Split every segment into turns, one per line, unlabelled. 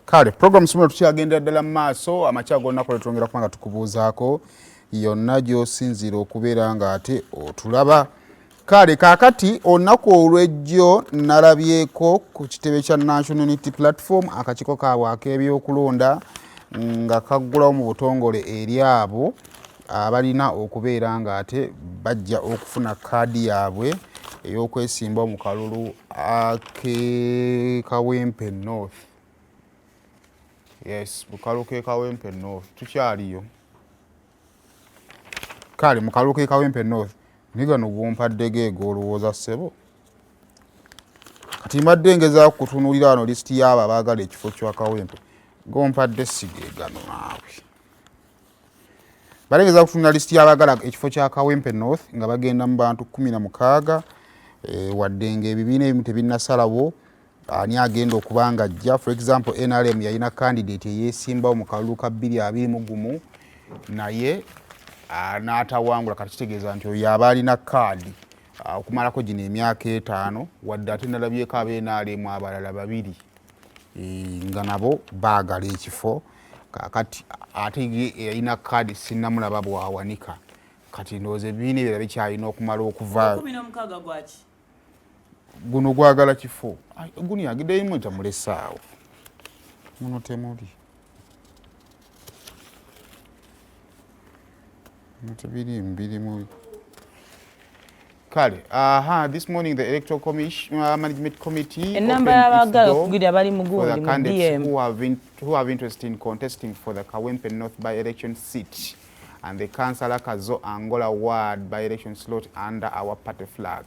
Kale program simwe tukyagenda ddala mu maaso amakya gonna kole twongera kubanga tukubuuzaako yonna gy'osinzira okubeera nga ate otulaba. Kale kaakati olunaku olw'ejjo nalabyeko ku kitebe kya National Unity Platform akakiiko kaabwe ak'ebyokulonda nga kaggulawo mu butongole eri abo abalina okubeera nga ate bajja okufuna kaadi yaabwe ey'okwesimbawo mu kalulu ak'e Kawempe North. Yes, mukalu ke Kawempe North tukyaliyo. Kale mukalu ke Kawempe North nigano bwompadde olowooza ssebo. Kati mbadde ngeza kutunuulira wano lisiti y'abo abaagala ekifo kya Kawempe. Gompadde sigegano naawe. Balengeza kutunula lisiti y'abaagala ekifo kya Kawempe North nga bagenda mu bantu 16 wadde ng'ebibiina ebimu tebinnasalawo ani agenda okubanga ajja. For example, NRM yalina candidate eyeesimbawo mu kalulu ka 2021 naye n'atawangula. Kati kitegeeza nti oyo aba alina kaadi okumalako gino emyaka 5 wadde ate nalabyeko NRM abalala 2 nga nabo baagala ekifo. Kakati ate yalina kaadi sinnamulaba bwawanika. Kati ndowooza ebibiina ebirala bikyalina okumala okuvaayo. Guno gwagala kifo guni agidde imwe tamulesaawo muno temuli mutebiri mbiri mu. Kale this morning the electoral commission management committee who have interest in contesting for the Kawempe North by-election seat and the councillor Kazo Angola ward by-election slot under our party flag.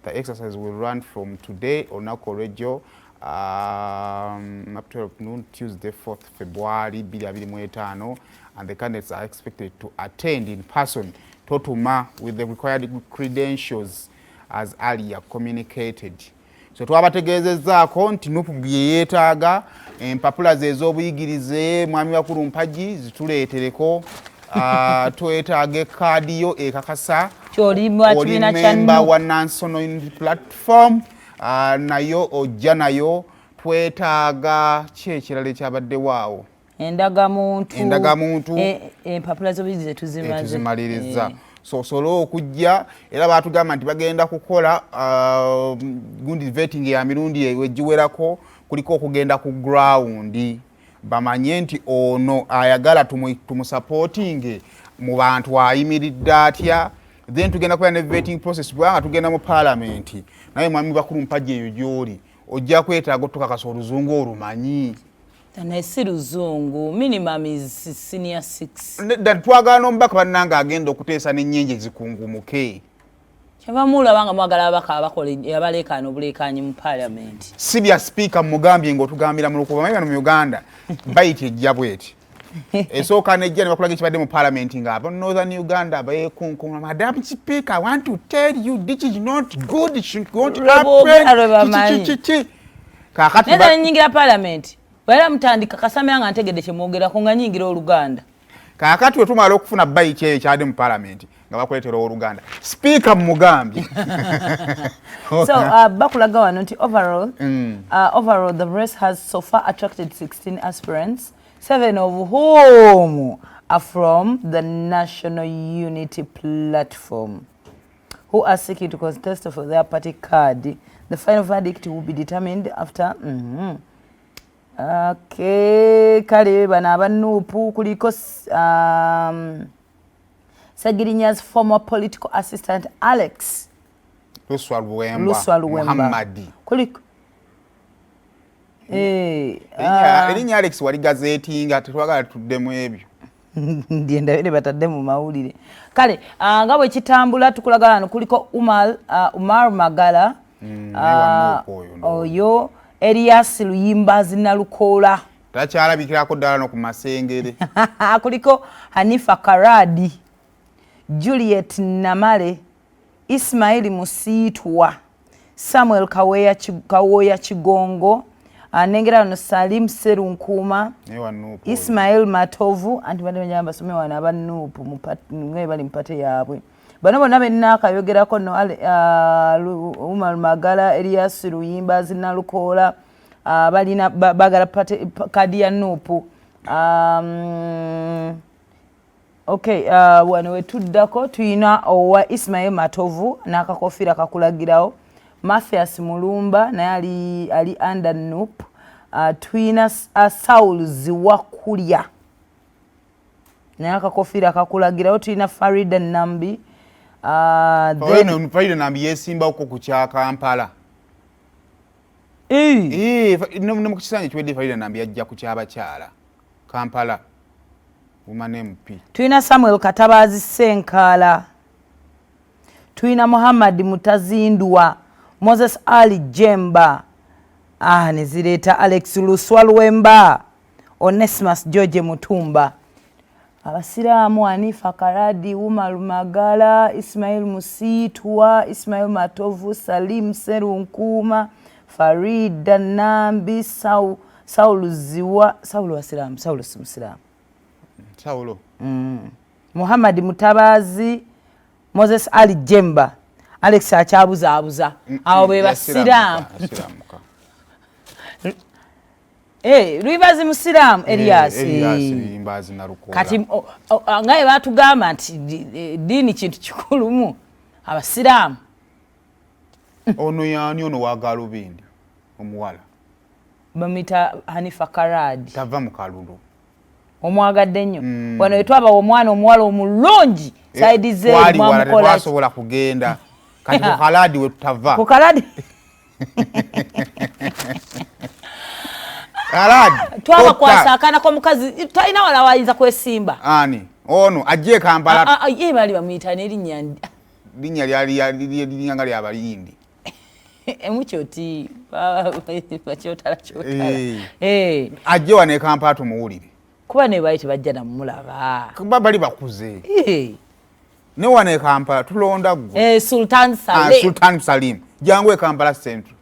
The exercise will run from today on Nako Radio up to noon, Tuesday, 4th February, 2025, and the candidates are expected to attend in person Totuma with the required credentials as earlier communicated. So twabategeezezaako nti NUP bye yeetaaga empapula ze ez'obuyigirize mwami wakulu mpagi zituleetereko twetaaga kaadi yo ekakasa oli memba wa National Unity Platform nayo ojja nayo twetaaga kyekirala ekyabadde waawo endagamuntu
empapula z'obuyigirize
tuzimaliriza. So osobola okujja era baatugamba nti bagenda kukola gundi vetting ya mirundi egiwerako kuliko okugenda ku ground bamanye nti ono ayagala tumusupporting mu bantu ayimiridde atya. Then tugenda kuba ne vetting process bwanga tugenda mu parliament naye mwami bakulu mpagi eyo gyoli ojja kwetaaga tukakasa oluzungu olumanyi.
Tanesi luzungu minimum is senior 6.
That twagala n'omubaka bannanga agenda okuteesa n'ennyenje zikungumuke.
Kyabamula banga mwagala abaka abakola abalekaano obuleekaanyi mu parliament.
Sibya speaker mugambye ng'otugambira mu lukuba mayi mu Uganda bayite ejja bweti. Esooka nejja ne bakulaga ekibadde mu parliament ng'abo Northern Uganda bayekunkumula Madam Speaker, I want to tell you this is not good. It should go to happen. Kakati
neza nyingira parliament. Wala mtandika kasamya nga ntegedde kyemwogera ko nga nyingira Oluganda.
Kakati we tumala okufuna bayiti eyo kyadde mu parliament nga bakuleetera Oluganda. Speaker mugambye.
So bakulaga wano nti overall the race has so far attracted 16 aspirants, 7 of whom are from the National Unity Platform, who are seeking to contest for their party card. The final verdict will be determined after kale bano aba NUP kuliko Sagirinya's former political assistant Alex
Luswa Luwemba Muhammadi
kuliko
erinya Alex wali gazetinga tetwagala tuddemu ebyo
ndienda bene batadde mu mawulire. Kale nga bwe kitambula tukulaga wano kuliko Umar Magala oyo Elias Luyimba Zinalukoola
takyalabikirako ddala no ku masengere
kuliko Hanifa Karadi, Juliet Namale, Ismail Musiitwa, Samuel Kawoya Kigongo, nengera no Salim Serunkuma, Ismail Matovu anti bano nyamba some wana aba NUP mwe bali mpate yaabwe. Bano bonna benna akayogerako no Umar Magala, Elias Luyimba Zinalukoola, balina bagala kadi ya NUP. Okay, wano wetuddako tuyina owa Ismail Matovu n'akakofira kakulagirawo, Mathias Mulumba naye ali under NUP. Tuyina Saul Ziwakulya naye akakofira kakulagirawo, tuyina Farida Nambi.
Farida Nambi yesimba uko ku kya Kampala. Mu kisanyi kiwedde Farida Nambi yajja ku ky'abakyala Kampala. Woman MP. Tuyina
Samuel Katabazi Senkala. Tuyina Muhammad Mutazindwa, Moses Ali Jemba. Nezireta Alex Luswalwemba, Onesimus George Mutumba. Abasiraamu Hanifa Karadi, Umar Magala, Ismail Musitwa, Ismail Matovu, Salim Serunkuma, Farida Nambi, Saulu Ziwa, Saulu Wasilamu, Saulu Musilamu.
Saulo.
Muhammad Mutabazi, Moses Ali Jemba, Alex Achabuza. Abo be basiraamu. Rivazi Musiramu Elias
Mbazi na Rukola.
Kati ngaye batugamba nti dini kintu kikulumu abasiraamu.
Ono yani ono wa Galubindi omuwala.
Bamita Hanifa Karadi.
Tava mu Kalulu.
Omwagadde nnyo. Wano etwaba omwana omuwala omulungi side ze mwamukola.
Wasobola kugenda. Kati ku Karadi we tutava.
Ku Karadi. Twaba kwasakana ko mukazi talina wala wayinza kwesimba.
Ani ono ajje Kampala.
Ye bali bamuyita n'erinnya
linya ngali abayindi.
Emukyoti bakyotala.
Ajje wane Kampala tumuwulire.
Kuba ne bayite bajja namulaba.
Kuba bali bakuze. Ne wane Kampala tulonda gwe.
Sultan Salim.
Sultan Salim. Jangwe Kampala Central.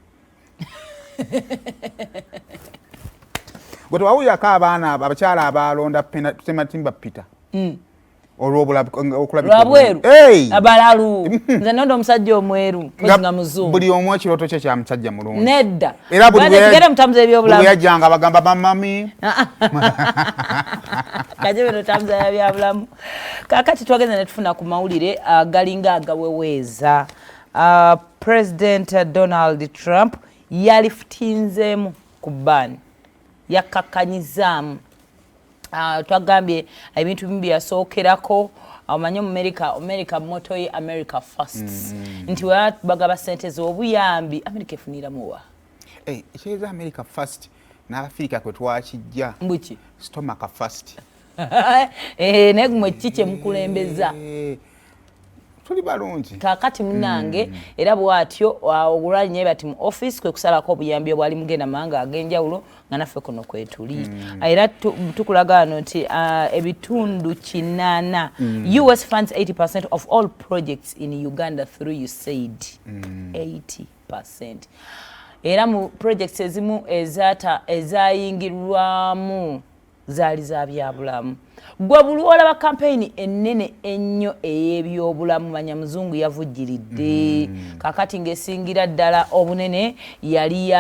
Gwe wawuya ka abaana abakyala abalonda Tematimba Peter. Olwobula
okulabika. Abalalu. Nze nondo omusajja omweru nga muzungu.
Buli omu ekiroto kye kya musajja mulungi.
Nedda.
Era buli
tugere mutamuze ebyobulamu.
Yajjanga bagamba bamami.
Kajebero tamuze ebyobulamu. Kakati twagenda ne tufuna ku mawulire galinga agaweweeza. President Donald Trump yalifutinzeemu ku ban. Yakakanyizaamu. Twagambye ebintu bimbi yasookerako amanyo America motto ye America first. Nti bagaba sente z'obuyambi America efuniramu wa.
Ekyeza America first n'Afrika kwe twakijja.
Mbuki?
Stomach first.
Naye gumwe kiki mukulembeza.
Tuli balungi.
Kakati munange era bwatyo obulwali nye bati mu office kwe kusalako obuyambi obwali mugenda manga agenjawulo nga naffe kono kwetuli. Era tukulaga nti ebitundu kinana US funds 80% of all projects in Uganda through USAID. 80%. Era mu projects ezimu ezayingirwamu zaali za byabulamu. Gwe bulwola ba campaign ennene ennyo ey'ebyobulamu manya muzungu yavujjiridde. Kakati ng'esingira ddala obunene yali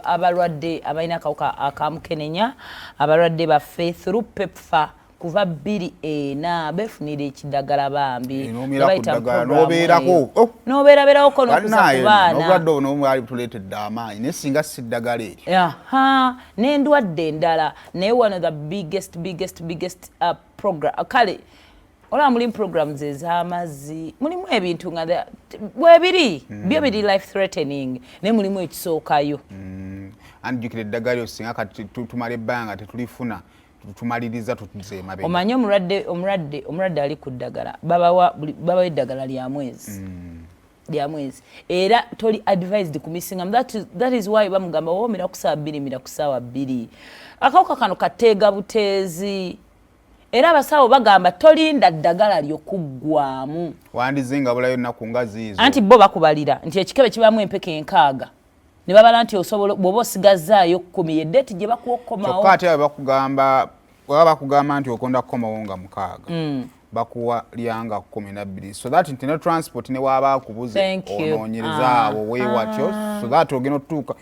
abalwadde abalina akawuka akamukenenya abalwadde baffe through PEPFAR kuva 2 befunira ekiddagala bambi n'obeerabeerawo kono okuza ku baana
n'obulwadde ono mwali butuleetedde amaanyi naye singa si ddagala eryo
n'endwadde endala naye one of the biggest program kale olaba mulimu programs ez'amazzi mulimu ebintu nga bwebiri byo biri life threatening naye mulimu ekisookayo
anjjukira eddagala eryo singa kati tumala ebbanga tetulifuna tumaliriza tutuze mabe.
Omanyi omulwadde ali ku ddagala babawa eddagala lya mwezi. Lya mwezi. Era toli advised kumisinga. That is why bamugamba womera ku saa 2 mira ku saa 2. Akawuka kano kateega buteezi. Era abasawo bagamba tolinda ddagala lyokuggwamu.
Wandizinga bulayo nnaku nga ziizo.
Anti bo bakubalira nti ekikebe kibamu empeke enkaaga. Ne babala nti osobola bw'oba osigazaayo 10 yeddeti gye bakukomawo.
Kyokka ate bakugamba nti okonda kukomawo nga 6. bakuwa lyanga 12 so that internet transport ne waba kubuze onoonyereza abo weewatyo so that ogeno tuka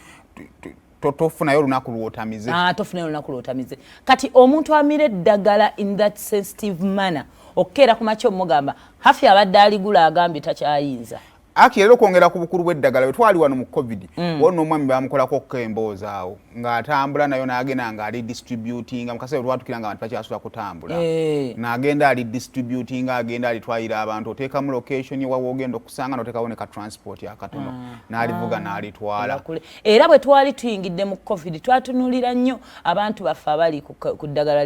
tofunayo olunaku lwotamize
tofunayo olunaku lwotamize kati omuntu amire eddagala in that sensitive manner okkeera ku makyo omugamba hafi abadde aligula agambye takyayinza
Akirero kwongera ku bukulu bw'eddagala bwe twali wano mu COVID wonna omwami bamukolako emboozi awo ng'atambula nayo n'agenda ng'ali distributing mukase bwe twatukira nga abantu bakyasula kutambula n'agenda ali distributing agenda alitwalira abantu oteeka mu location wawe ogenda okusanga n'oteekawo ne ka transport akatono n'alivuga n'alitwala
era bwe twali tuyingidde mu COVID twatunuulira nnyo abantu baffe abali ku ddagala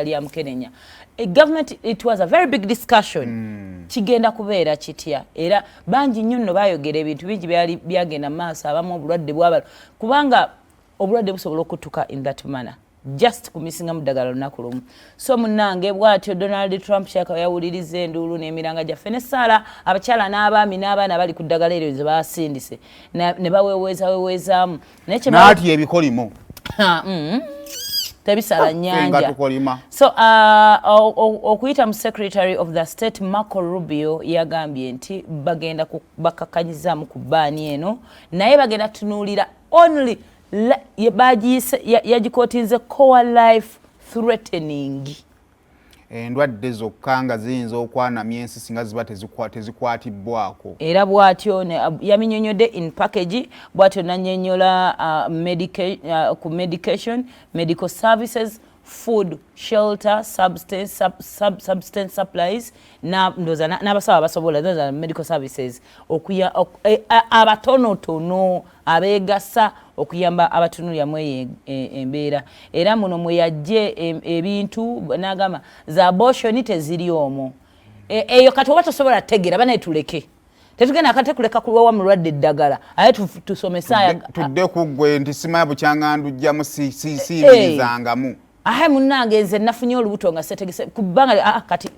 lya Mukenenya. Government, it was a very big discussion. Kigenda kubeera kitya era bangi nnyo nno baayogera ebintu bingi byagenda maaso abamu obulwadde bwaba kubanga obulwadde busobola okutuka in that manner just kumisinga mu ddagala lunaku lumu so munnange bw'atyo Donald Trump kyaka yawuliriza enduulu n'emiranga gyaffe ne Sala abakyala n'abaami n'abaana bali ku ddagala eryo ze baasindise ne baweweezaamu
naati ebikolimo
tebisala nyanja so okuyita mu secretary of the state Marco Rubio yagambye nti bagenda bakakanyizaamu ku bbaani eno naye bagenda tunuulira only yagikootinze core life threatening
endwadde zokka nga ziyinza okwanamya ensi singa ziba tezikwatibbwako
era bw'atyo yaminyonyodde in package bw'atyo nannyonnyola ku medication medical services food shelter substance supplies n'abasawo abasobola those are medical services abatonotono abeegasa okuyamba abatunulyamu embeera era muno mwe yajje ebintu n'agamba za abortion teziri omwo eyo kati oba tosobola tegeera banaye tuleke tetugenda akate kuleka kulwawa mulwadde eddagala aye tusomesa
tudde kuggwe nti simanya bukyangandujjamu siibizangamu
ahe munnange nze nafunye olubuto nga setegese kubbanga kati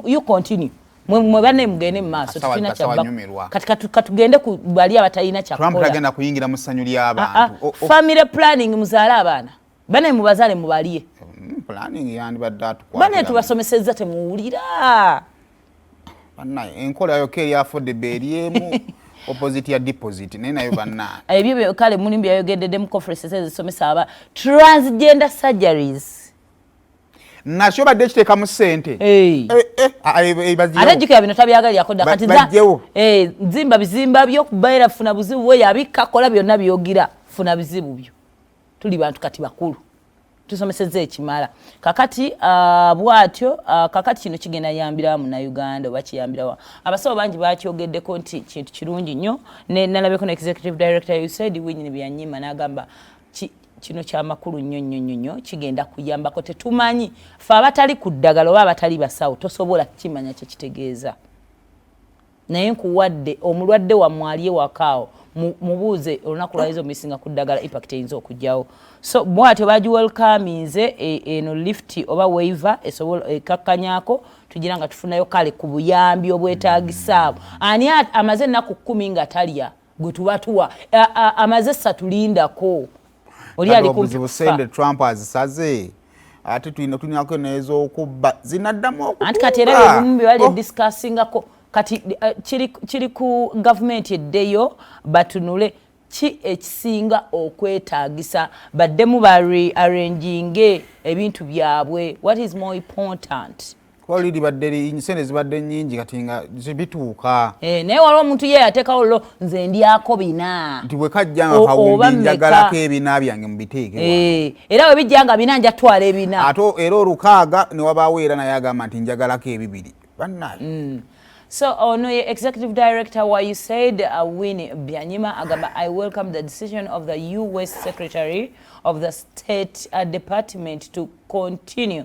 you continue mwe bane mugende mu maaso tukina kati katugende ku bali abatalina kyakola
Trump agenda kuyingira mu ssanyu ly'abantu
family planning muzaala abaana bane mubazaale mubalye
planning yandibadde atukwatira
bane tubasomesezza temuwulira
bannaye enkola yokka eri affordable eryemu opposite ya deposit naye nayo bannaye
ebyo kale mulimbi yayogedde mu conferences ezisomesa aba transgender surgeries
nasho badde kiteeka mu ssente
ate jjukira bino tabyagalirako dda kati nzimba bizimba byo kubaera funa buzibu bwe yabikka kola byonna byogira funa bizibu byo tuli bantu kati bakulu tusomesezza ekimala kakati bw'atyo kakati kino kigenda yambira mu Uganda oba kiyambirawa abasawo bangi bakyogeddeko nti kintu kirungi nnyo nalabeko ne executive director USAID winyini byanyima n'agamba kino kya makulu nnyo kigenda kuyambako tetumanyi fe abatali ku ddagala oba abatali basawo tosobola kimanya kyekitegeeza naye nkuwadde omulwadde wammwe ali ewakaawo mubuuze olunaku lwaizo misinga ku ddagala impact eyinza okujjawo so bwatyo bagiwelkaminze eno lift oba waiver esobola ekakkanyaako tugira nga tufunayo kale ku buyambi obwetaagisaabo ani amaze ennaku 10 nga talya gwe tubatuwa amaze 3 tulindako oli ali
kumpa Trump azisaze ate tulinako n'ez'okubba zinaddamu okubba
anti kati era ebimumbi bali discussingako kati kiri ku government eddeyo batunule ki ekisinga okwetaagisa baddemu arranging ebintu byabwe what is more important
kwaliri badde insene zibadde nnyingi kati nga zibituuka
naye waliwo omuntu ye yateekawo lo nze ndyako bina
nti bwe kajja nga kawumbi njagalako ebina byange mubiteeke
era bwe bijja nga bina njatwala ebina
ate era olukaaga ne wabaawo era naye agamba nti njagalako ebibiri bannaye
So, ono executive director wa USAID Winnie Byanyima agamba I welcome the decision of the US Secretary of the State Department to continue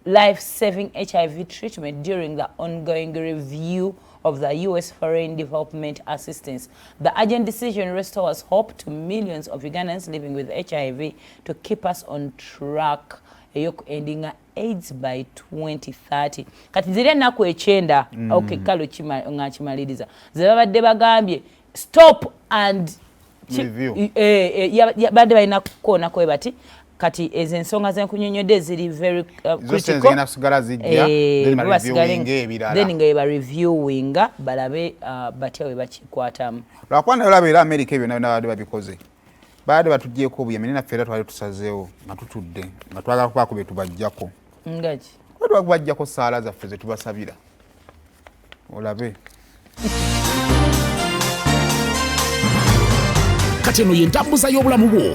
life-saving HIV treatment during the ongoing review of the U.S. Foreign Development Assistance. The urgent decision restores hope to millions of Ugandans living with HIV to keep us on track. Ending AIDS by 2030. Kati zile naku echenda okay kalo ngachimaliriza. Zebabadde bagambye stop and
review.
Badde balina kukoona kwe bati kati ezo ensonga zenkunyonyodde ziri very critical then nga eba reviewinga balabe batya we bakikwatamu
lwakuba nayo olaba era America ebyo nayo baadde babikoze baadde batugyeko obuyamini naffe era twali tusazeewo nga tutudde nga twagala kubaako be tubajjako
ngaki
twagala saala zaffe ze tubasabira olabe
kati eno y'entambuza y'obulamu bwo